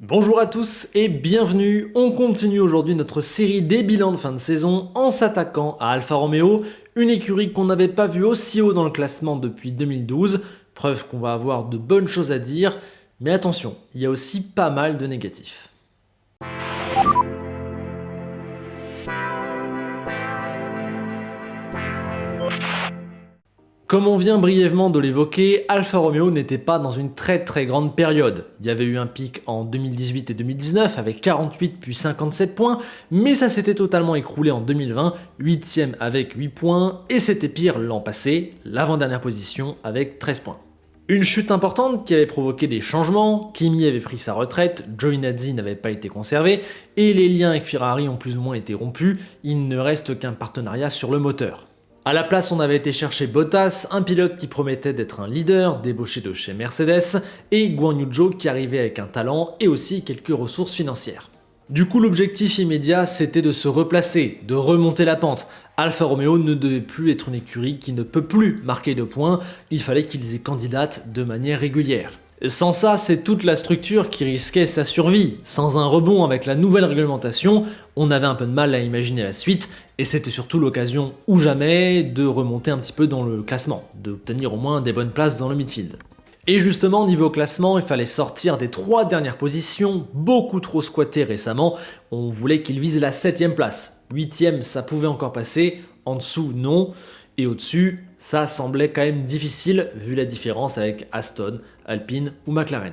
Bonjour à tous et bienvenue, on continue aujourd'hui notre série des bilans de fin de saison en s'attaquant à Alfa Romeo, une écurie qu'on n'avait pas vue aussi haut dans le classement depuis 2012, preuve qu'on va avoir de bonnes choses à dire, mais attention, il y a aussi pas mal de négatifs. Comme on vient brièvement de l'évoquer, Alfa Romeo n'était pas dans une très grande période. Il y avait eu un pic en 2018 et 2019 avec 48 puis 57 points, mais ça s'était totalement écroulé en 2020, 8ème avec 8 points, et c'était pire l'an passé, l'avant-dernière position avec 13 points. Une chute importante qui avait provoqué des changements, Kimi avait pris sa retraite, Giovinazzi n'avait pas été conservé, et les liens avec Ferrari ont plus ou moins été rompus, il ne reste qu'un partenariat sur le moteur. A la place, on avait été chercher Bottas, un pilote qui promettait d'être un leader, débauché de chez Mercedes, et Guan Yu Zhou qui arrivait avec un talent et aussi quelques ressources financières. Du coup, l'objectif immédiat, c'était de se replacer, de remonter la pente. Alfa Romeo ne devait plus être une écurie qui ne peut plus marquer de points, il fallait qu'ils y candidatent de manière régulière. Sans ça, c'est toute la structure qui risquait sa survie. Sans un rebond avec la nouvelle réglementation, on avait un peu de mal à imaginer la suite, et c'était surtout l'occasion ou jamais de remonter un petit peu dans le classement, d'obtenir au moins des bonnes places dans le midfield. Et justement, niveau classement, il fallait sortir des 3 dernières positions, beaucoup trop squattées récemment, on voulait qu'ils visent la 7ème place. 8ème, ça pouvait encore passer, en dessous, non. Et au-dessus, ça semblait quand même difficile vu la différence avec Aston, Alpine ou McLaren.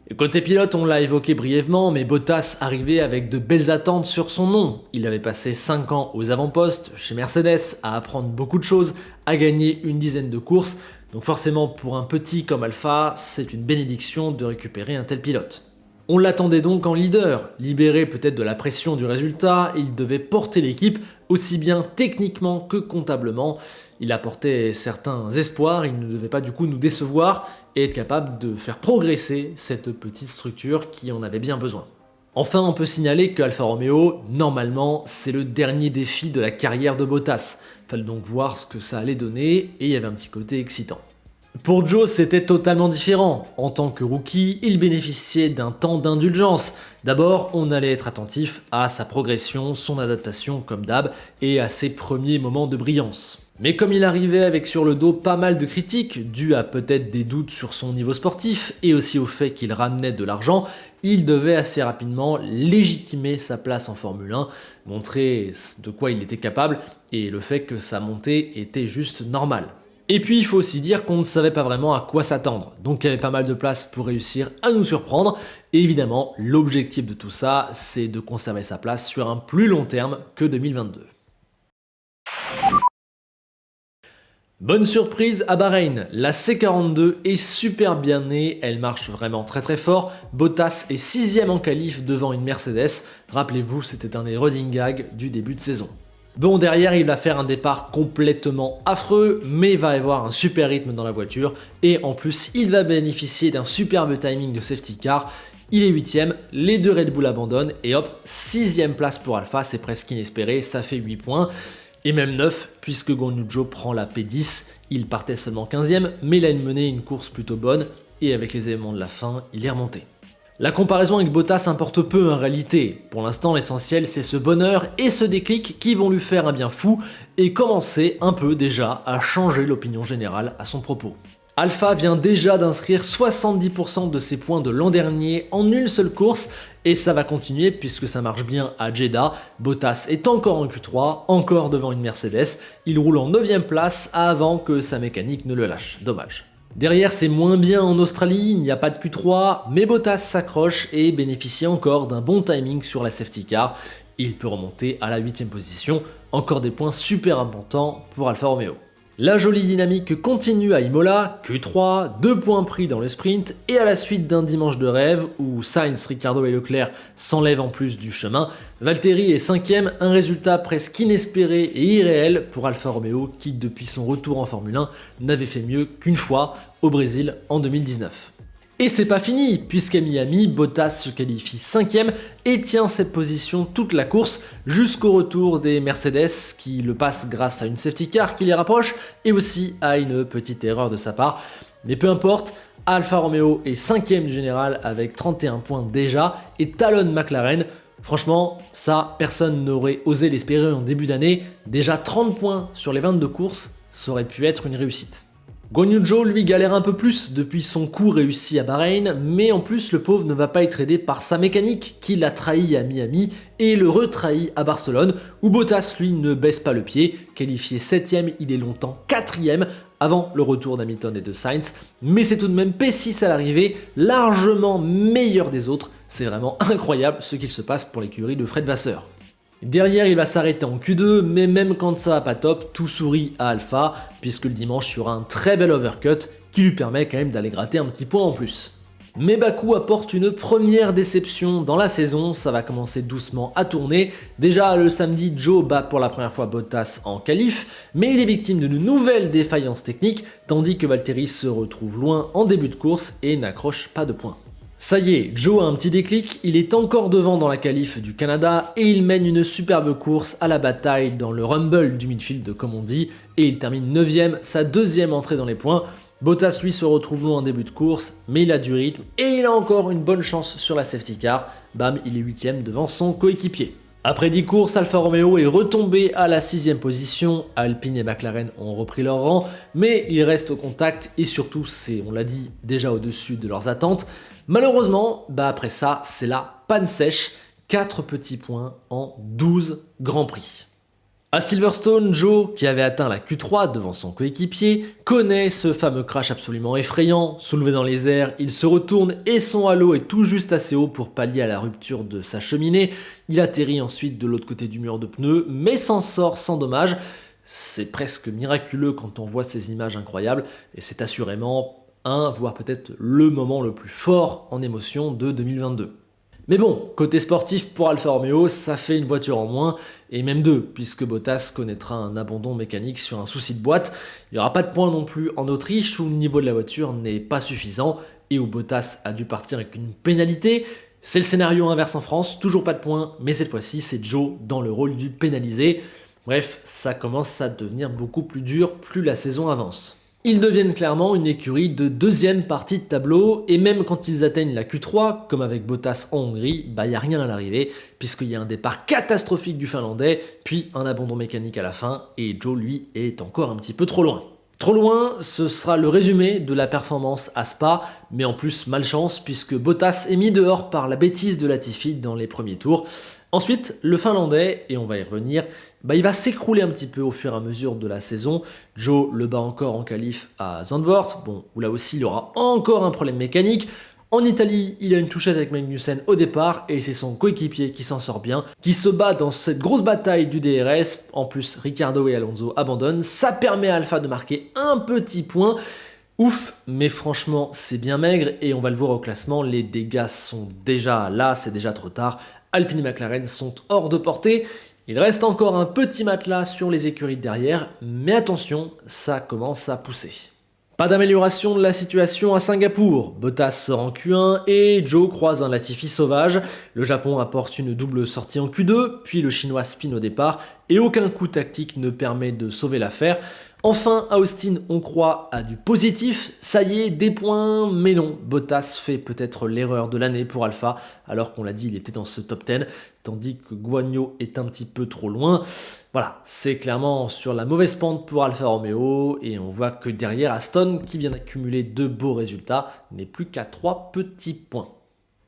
Et côté pilote, on l'a évoqué brièvement, mais Bottas arrivait avec de belles attentes sur son nom. Il avait passé 5 ans aux avant-postes chez Mercedes, à apprendre beaucoup de choses, à gagner une dizaine de courses, donc forcément pour un petit comme Alpha, c'est une bénédiction de récupérer un tel pilote. On l'attendait donc en leader, libéré peut-être de la pression du résultat, il devait porter l'équipe aussi bien techniquement que comptablement. Il apportait certains espoirs, il ne devait pas du coup nous décevoir et être capable de faire progresser cette petite structure qui en avait bien besoin. Enfin, on peut signaler que Alfa Romeo, normalement, c'est le dernier défi de la carrière de Bottas. Fallait donc voir ce que ça allait donner et il y avait un petit côté excitant. Pour Zhou, c'était totalement différent. En tant que rookie, il bénéficiait d'un temps d'indulgence. D'abord, on allait être attentif à sa progression, son adaptation comme d'hab, et à ses premiers moments de brillance. Mais comme il arrivait avec sur le dos pas mal de critiques, dues à peut-être des doutes sur son niveau sportif, et aussi au fait qu'il ramenait de l'argent, il devait assez rapidement légitimer sa place en Formule 1, montrer de quoi il était capable, et le fait que sa montée était juste normale. Et puis il faut aussi dire qu'on ne savait pas vraiment à quoi s'attendre, donc il y avait pas mal de place pour réussir à nous surprendre, et évidemment l'objectif de tout ça c'est de conserver sa place sur un plus long terme que 2022. Bonne surprise à Bahreïn, la C42 est super bien née, elle marche vraiment très fort, Bottas est 6ème en qualif devant une Mercedes, rappelez-vous c'était un des running gags du début de saison. Bon, derrière, il va faire un départ complètement affreux, mais il va avoir un super rythme dans la voiture, et en plus, il va bénéficier d'un superbe timing de safety car. Il est 8ème, les 2 Red Bull abandonnent, et hop, 6ème place pour Alpha, c'est presque inespéré, ça fait 8 points, et même 9, puisque Guan Yu Zhou prend la P10, il partait seulement 15ème, mais il a mené une course plutôt bonne, et avec les éléments de la fin, il est remonté. La comparaison avec Bottas importe peu en réalité. Pour l'instant, l'essentiel c'est ce bonheur et ce déclic qui vont lui faire un bien fou et commencer un peu déjà à changer l'opinion générale à son propos. Alpha vient déjà d'inscrire 70% de ses points de l'an dernier en une seule course et ça va continuer puisque ça marche bien à Jeddah. Bottas est encore en Q3, encore devant une Mercedes, il roule en 9ème place avant que sa mécanique ne le lâche, dommage. Derrière, c'est moins bien en Australie, il n'y a pas de Q3, mais Bottas s'accroche et bénéficie encore d'un bon timing sur la safety car. Il peut remonter à la 8ème position, encore des points super importants pour Alfa Romeo. La jolie dynamique continue à Imola, Q3, 2 points pris dans le sprint, et à la suite d'un dimanche de rêve où Sainz, Ricciardo et Leclerc s'enlèvent en plus du chemin, Valtteri est 5ème, un résultat presque inespéré et irréel pour Alfa Romeo qui depuis son retour en Formule 1 n'avait fait mieux qu'une fois au Brésil en 2019. Et c'est pas fini, puisqu'à Miami, Bottas se qualifie 5ème et tient cette position toute la course jusqu'au retour des Mercedes qui le passent grâce à une safety car qui les rapproche et aussi à une petite erreur de sa part. Mais peu importe, Alfa Romeo est 5ème du général avec 31 points déjà et talonne McLaren. Franchement, ça, personne n'aurait osé l'espérer en début d'année. Déjà 30 points sur les 22 courses, ça aurait pu être une réussite. Guan Yu Zhou, lui, galère un peu plus depuis son coup réussi à Bahreïn, mais en plus, le pauvre ne va pas être aidé par sa mécanique, qui l'a trahi à Miami et le retrahit à Barcelone, où Bottas, lui, ne baisse pas le pied. Qualifié 7ème, il est longtemps 4ème, avant le retour d'Hamilton et de Sainz, mais c'est tout de même P6 à l'arrivée, largement meilleur des autres. C'est vraiment incroyable ce qu'il se passe pour l'écurie de Fred Vasseur. Derrière, il va s'arrêter en Q2, mais même quand ça va pas top, tout sourit à Alpha, puisque le dimanche, il y aura un très bel overcut qui lui permet quand même d'aller gratter un petit point en plus. Mais Bakou apporte une première déception dans la saison, ça va commencer doucement à tourner. Déjà le samedi, Zhou bat pour la première fois Bottas en qualif, mais il est victime d'une nouvelle défaillance technique, tandis que Valtteri se retrouve loin en début de course et n'accroche pas de points. Ça y est, Zhou a un petit déclic, il est encore devant dans la qualif du Canada et il mène une superbe course à la bataille dans le rumble du midfield comme on dit, et il termine 9ème, sa deuxième entrée dans les points. Bottas lui se retrouve loin en début de course, mais il a du rythme et il a encore une bonne chance sur la safety car. Bam, il est 8ème devant son coéquipier. Après 10 courses, Alfa Romeo est retombé à la 6ème position, Alpine et McLaren ont repris leur rang, mais ils restent au contact et surtout c'est, on l'a dit, déjà au-dessus de leurs attentes. Malheureusement, après ça, c'est la panne sèche, 4 petits points en 12 Grands Prix. À Silverstone, Zhou, qui avait atteint la Q3 devant son coéquipier, connaît ce fameux crash absolument effrayant. Soulevé dans les airs, il se retourne et son halo est tout juste assez haut pour pallier à la rupture de sa cheminée. Il atterrit ensuite de l'autre côté du mur de pneus, mais s'en sort sans dommage. C'est presque miraculeux quand on voit ces images incroyables, et c'est assurément voire peut-être le moment le plus fort en émotion de 2022. Mais bon, côté sportif pour Alfa Romeo, ça fait une voiture en moins, et même deux, puisque Bottas connaîtra un abandon mécanique sur un souci de boîte. Il n'y aura pas de points non plus en Autriche, où le niveau de la voiture n'est pas suffisant, et où Bottas a dû partir avec une pénalité. C'est le scénario inverse en France, toujours pas de points, mais cette fois-ci c'est Zhou dans le rôle du pénalisé. Bref, ça commence à devenir beaucoup plus dur plus la saison avance. Ils deviennent clairement une écurie de deuxième partie de tableau, et même quand ils atteignent la Q3, comme avec Bottas en Hongrie, il n'y a rien à l'arrivée, puisqu'il y a un départ catastrophique du Finlandais, puis un abandon mécanique à la fin, et Zhou lui est encore un petit peu trop loin. Trop loin, ce sera le résumé de la performance à Spa, mais en plus malchance puisque Bottas est mis dehors par la bêtise de Latifi dans les premiers tours. Ensuite, le Finlandais, et on va y revenir, il va s'écrouler un petit peu au fur et à mesure de la saison. Zhou le bat encore en qualif à Zandvoort, où là aussi il aura encore un problème mécanique. En Italie, il a une touchette avec Magnussen au départ et c'est son coéquipier qui s'en sort bien, qui se bat dans cette grosse bataille du DRS. En plus, Ricciardo et Alonso abandonnent. Ça permet à Alpha de marquer un petit point. Ouf, mais franchement, c'est bien maigre et on va le voir au classement. Les dégâts sont déjà là, c'est déjà trop tard. Alpine et McLaren sont hors de portée. Il reste encore un petit matelas sur les écuries de derrière, mais attention, ça commence à pousser. Pas d'amélioration de la situation à Singapour. Bottas sort en Q1 et Zhou croise un Latifi sauvage. Le Japon apporte une double sortie en Q2, puis le chinois spin au départ et aucun coup tactique ne permet de sauver l'affaire. Enfin, à Austin, on croit à du positif, ça y est, des points, mais non, Bottas fait peut-être l'erreur de l'année pour Alpha, alors qu'on l'a dit, il était dans ce top 10, tandis que Guan Yu est un petit peu trop loin. Voilà, c'est clairement sur la mauvaise pente pour Alfa Romeo, et on voit que derrière Aston, qui vient d'accumuler de beaux résultats, n'est plus qu'à 3 petits points.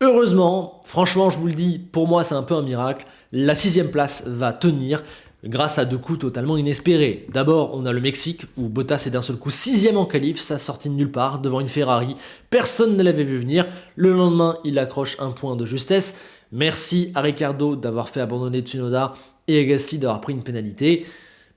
Heureusement, franchement je vous le dis, pour moi c'est un peu un miracle, la 6ème place va tenir, grâce à deux coups totalement inespérés. D'abord, on a le Mexique, où Bottas est d'un seul coup 6ème en qualif, sa sortie de nulle part, devant une Ferrari. Personne ne l'avait vu venir. Le lendemain, il accroche un point de justesse. Merci à Ricciardo d'avoir fait abandonner Tsunoda et à Gasly d'avoir pris une pénalité.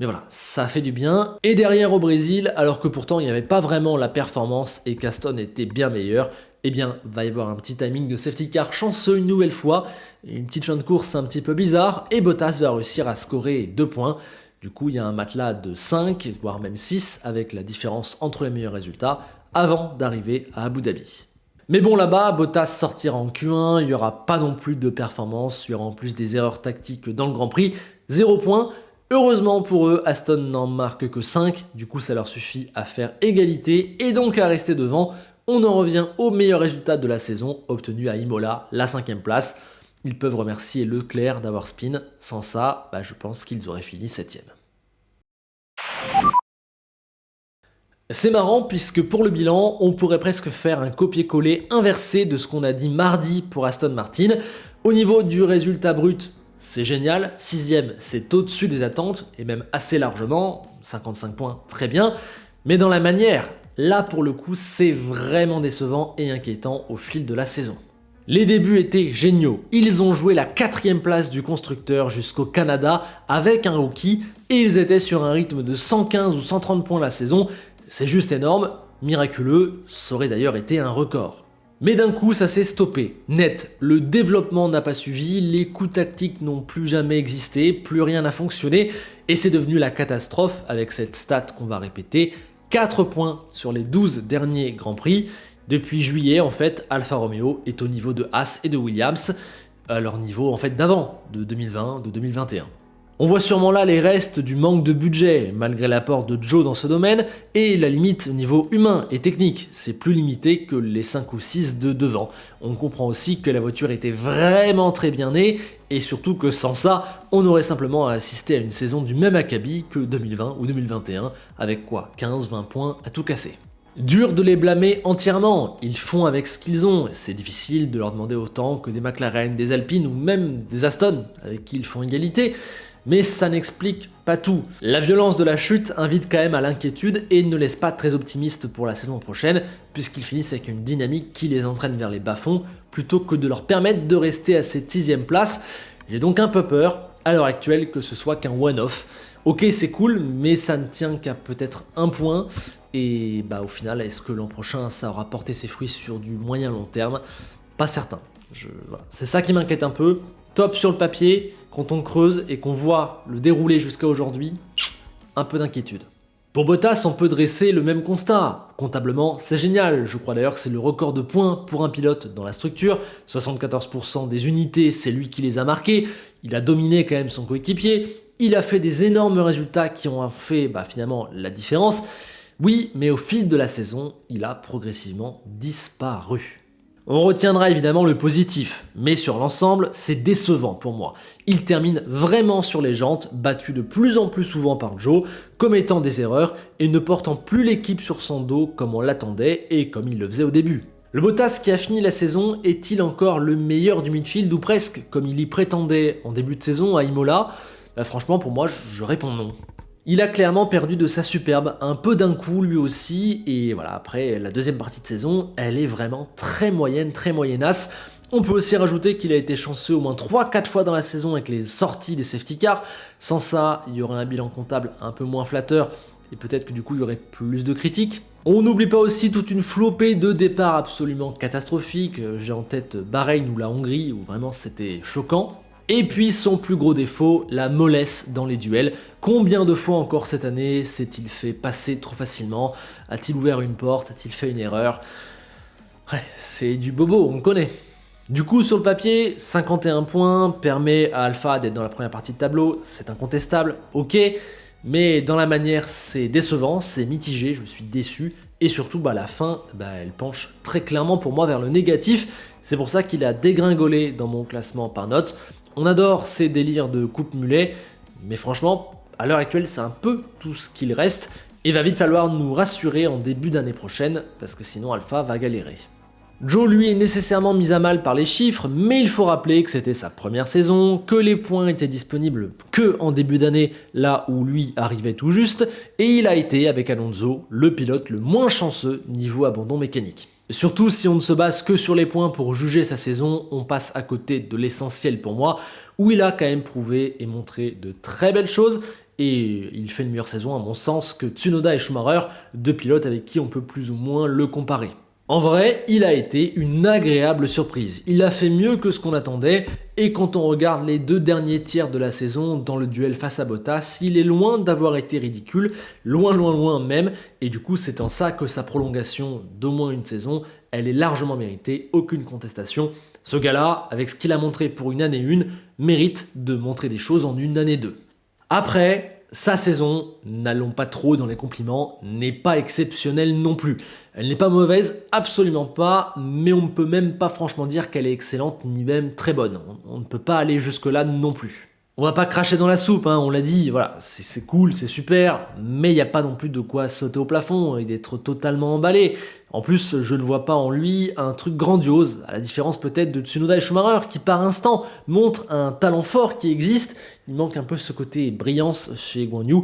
Mais voilà, ça fait du bien. Et derrière au Brésil, alors que pourtant il n'y avait pas vraiment la performance et qu'Aston était bien meilleur, eh bien, va y avoir un petit timing de safety car chanceux une nouvelle fois, une petite fin de course un petit peu bizarre, et Bottas va réussir à scorer 2 points. Du coup, il y a un matelas de 5, voire même 6, avec la différence entre les meilleurs résultats, avant d'arriver à Abu Dhabi. Mais bon, là-bas, Bottas sortira en Q1, il n'y aura pas non plus de performance, il y aura en plus des erreurs tactiques dans le Grand Prix, 0 points. Heureusement pour eux, Aston n'en marque que 5, du coup ça leur suffit à faire égalité et donc à rester devant. On en revient au meilleur résultat de la saison, obtenu à Imola, la 5e place. Ils peuvent remercier Leclerc d'avoir spin, sans ça, je pense qu'ils auraient fini 7e. C'est marrant puisque pour le bilan, on pourrait presque faire un copier-coller inversé de ce qu'on a dit mardi pour Aston Martin. Au niveau du résultat brut, c'est génial, 6e c'est au-dessus des attentes et même assez largement, 55 points, très bien. Mais dans la manière, là pour le coup c'est vraiment décevant et inquiétant au fil de la saison. Les débuts étaient géniaux, ils ont joué la 4e place du constructeur jusqu'au Canada avec un rookie et ils étaient sur un rythme de 115 ou 130 points la saison. C'est juste énorme, miraculeux, ça aurait d'ailleurs été un record. Mais d'un coup, ça s'est stoppé, net. Le développement n'a pas suivi, les coups tactiques n'ont plus jamais existé, plus rien n'a fonctionné, et c'est devenu la catastrophe avec cette stat qu'on va répéter, 4 points sur les 12 derniers Grands Prix. Depuis juillet, en fait, Alfa Romeo est au niveau de Haas et de Williams, à leur niveau en fait d'avant, de 2020, de 2021. On voit sûrement là les restes du manque de budget, malgré l'apport de Joe dans ce domaine, et la limite au niveau humain et technique, c'est plus limité que les 5 ou 6 de devant. On comprend aussi que la voiture était vraiment très bien née, et surtout que sans ça, on aurait simplement assisté à une saison du même acabit que 2020 ou 2021, avec quoi 15-20 points à tout casser. Dur de les blâmer entièrement, ils font avec ce qu'ils ont, c'est difficile de leur demander autant que des McLaren, des Alpine ou même des Aston, avec qui ils font égalité, mais ça n'explique pas tout. La violence de la chute invite quand même à l'inquiétude et ne laisse pas très optimiste pour la saison prochaine, puisqu'ils finissent avec une dynamique qui les entraîne vers les bas-fonds, plutôt que de leur permettre de rester à cette 6e place. J'ai donc un peu peur, à l'heure actuelle, que ce soit qu'un one-off. Ok, c'est cool, mais ça ne tient qu'à peut-être un point, et au final, est-ce que l'an prochain, ça aura porté ses fruits sur du moyen long terme? Pas certain. Voilà. C'est ça qui m'inquiète un peu. Top sur le papier, quand on creuse et qu'on voit le dérouler jusqu'à aujourd'hui, un peu d'inquiétude. Pour Bottas, on peut dresser le même constat. Comptablement, c'est génial. Je crois d'ailleurs que c'est le record de points pour un pilote dans la structure. 74% des unités, c'est lui qui les a marquées. Il a dominé quand même son coéquipier. Il a fait des énormes résultats qui ont fait finalement la différence. Oui, mais au fil de la saison, il a progressivement disparu. On retiendra évidemment le positif, mais sur l'ensemble, c'est décevant pour moi. Il termine vraiment sur les jantes, battu de plus en plus souvent par Joe, commettant des erreurs et ne portant plus l'équipe sur son dos comme on l'attendait et comme il le faisait au début. Le Bottas qui a fini la saison est-il encore le meilleur du midfield ou presque, comme il y prétendait en début de saison à Imola? Franchement, pour moi, je réponds non. Il a clairement perdu de sa superbe, un peu d'un coup lui aussi, et voilà, après la deuxième partie de saison, elle est vraiment très moyenne, très moyennasse. On peut aussi rajouter qu'il a été chanceux au moins 3-4 fois dans la saison avec les sorties des safety cars. Sans ça, il y aurait un bilan comptable un peu moins flatteur, et peut-être que du coup il y aurait plus de critiques. On n'oublie pas aussi toute une flopée de départs absolument catastrophiques. J'ai en tête Bahreïn ou la Hongrie, où vraiment c'était choquant. Et puis son plus gros défaut, la mollesse dans les duels. Combien de fois encore cette année s'est-il fait passer trop facilement? A-t-il ouvert une porte? A-t-il fait une erreur? Ouais, c'est du bobo, on connaît. Du coup, sur le papier, 51 points permet à Alpha d'être dans la première partie de tableau, c'est incontestable, ok. Mais dans la manière, c'est décevant, c'est mitigé, je suis déçu. Et surtout, la fin, elle penche très clairement pour moi vers le négatif. C'est pour ça qu'il a dégringolé dans mon classement par note. On adore ces délires de coupe-mulet, mais franchement, à l'heure actuelle, c'est un peu tout ce qu'il reste. Et va vite falloir nous rassurer en début d'année prochaine, parce que sinon Alpha va galérer. Joe, lui, est nécessairement mis à mal par les chiffres, mais il faut rappeler que c'était sa première saison, que les points étaient disponibles que en début d'année, là où lui arrivait tout juste, et il a été, avec Alonso, le pilote le moins chanceux niveau abandon mécanique. Surtout si on ne se base que sur les points pour juger sa saison, on passe à côté de l'essentiel pour moi, où il a quand même prouvé et montré de très belles choses, et il fait une meilleure saison à mon sens que Tsunoda et Schumacher, deux pilotes avec qui on peut plus ou moins le comparer. En vrai, il a été une agréable surprise. Il a fait mieux que ce qu'on attendait, et quand on regarde les 2 derniers tiers de la saison dans le duel face à Bottas, il est loin d'avoir été ridicule, loin même, et du coup c'est en ça que sa prolongation d'au moins une saison, elle est largement méritée, aucune contestation. Ce gars-là, avec ce qu'il a montré pour une année 1, mérite de montrer des choses en une année 2. Après, Sa saison, n'allons pas trop dans les compliments, n'est pas exceptionnelle non plus. Elle n'est pas mauvaise, absolument pas, mais on ne peut même pas franchement dire qu'elle est excellente ni même très bonne. On ne peut pas aller jusque-là non plus. On va pas cracher dans la soupe, hein, on l'a dit, voilà, c'est cool, c'est super, mais il n'y a pas non plus de quoi sauter au plafond et d'être totalement emballé. En plus, je ne vois pas en lui un truc grandiose, à la différence peut-être de Tsunoda et Schumacher, qui par instant montrent un talent fort qui existe. Il manque un peu ce côté brillance chez Guan Yu.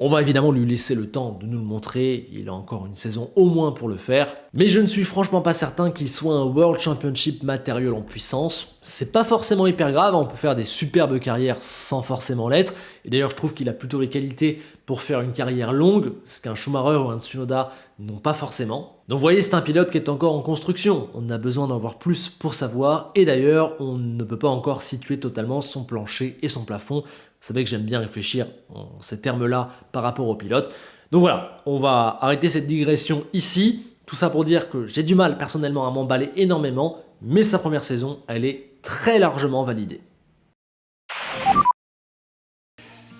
On va évidemment lui laisser le temps de nous le montrer, il a encore une saison au moins pour le faire. Mais je ne suis franchement pas certain qu'il soit un World Championship matériel en puissance. C'est pas forcément hyper grave, on peut faire des superbes carrières sans forcément l'être. Et d'ailleurs je trouve qu'il a plutôt les qualités pour faire une carrière longue, ce qu'un Schumacher ou un Tsunoda n'ont pas forcément. Donc vous voyez, c'est un pilote qui est encore en construction, on a besoin d'en voir plus pour savoir, et d'ailleurs on ne peut pas encore situer totalement son plancher et son plafond. Vous savez que j'aime bien réfléchir en ces termes-là par rapport au pilote. Donc voilà, on va arrêter cette digression ici. Tout ça pour dire que j'ai du mal personnellement à m'emballer énormément, mais sa première saison, elle est très largement validée.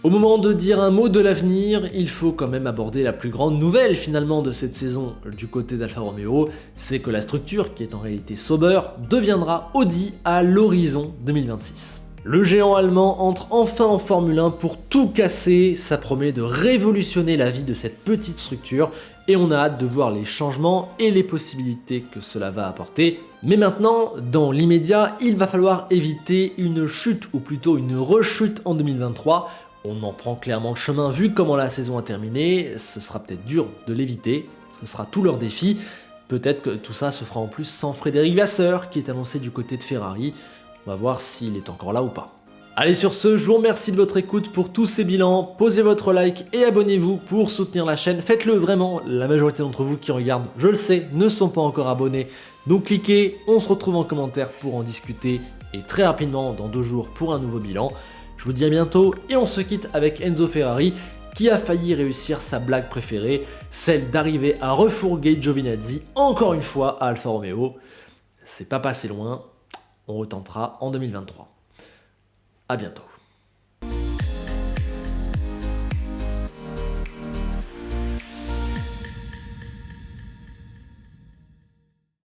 Au moment de dire un mot de l'avenir, il faut quand même aborder la plus grande nouvelle finalement de cette saison du côté d'Alfa Romeo, c'est que la structure, qui est en réalité Sauber, deviendra Audi à l'horizon 2026. Le géant allemand entre enfin en Formule 1 pour tout casser, ça promet de révolutionner la vie de cette petite structure et on a hâte de voir les changements et les possibilités que cela va apporter. Mais maintenant, dans l'immédiat, il va falloir éviter une chute ou plutôt une rechute en 2023. On en prend clairement le chemin vu comment la saison a terminé, ce sera peut-être dur de l'éviter, ce sera tout leur défi. Peut-être que tout ça se fera en plus sans Frédéric Vasseur qui est annoncé du côté de Ferrari. On va voir s'il est encore là ou pas. Allez, sur ce, je vous remercie de votre écoute pour tous ces bilans. Posez votre like et abonnez-vous pour soutenir la chaîne. Faites-le vraiment, la majorité d'entre vous qui regardent, je le sais, ne sont pas encore abonnés. Donc cliquez, on se retrouve en commentaire pour en discuter et très rapidement dans 2 jours pour un nouveau bilan. Je vous dis à bientôt et on se quitte avec Enzo Ferrari qui a failli réussir sa blague préférée, celle d'arriver à refourguer Giovinazzi encore une fois à Alfa Romeo. C'est pas passé loin. On retentera en 2023. À bientôt.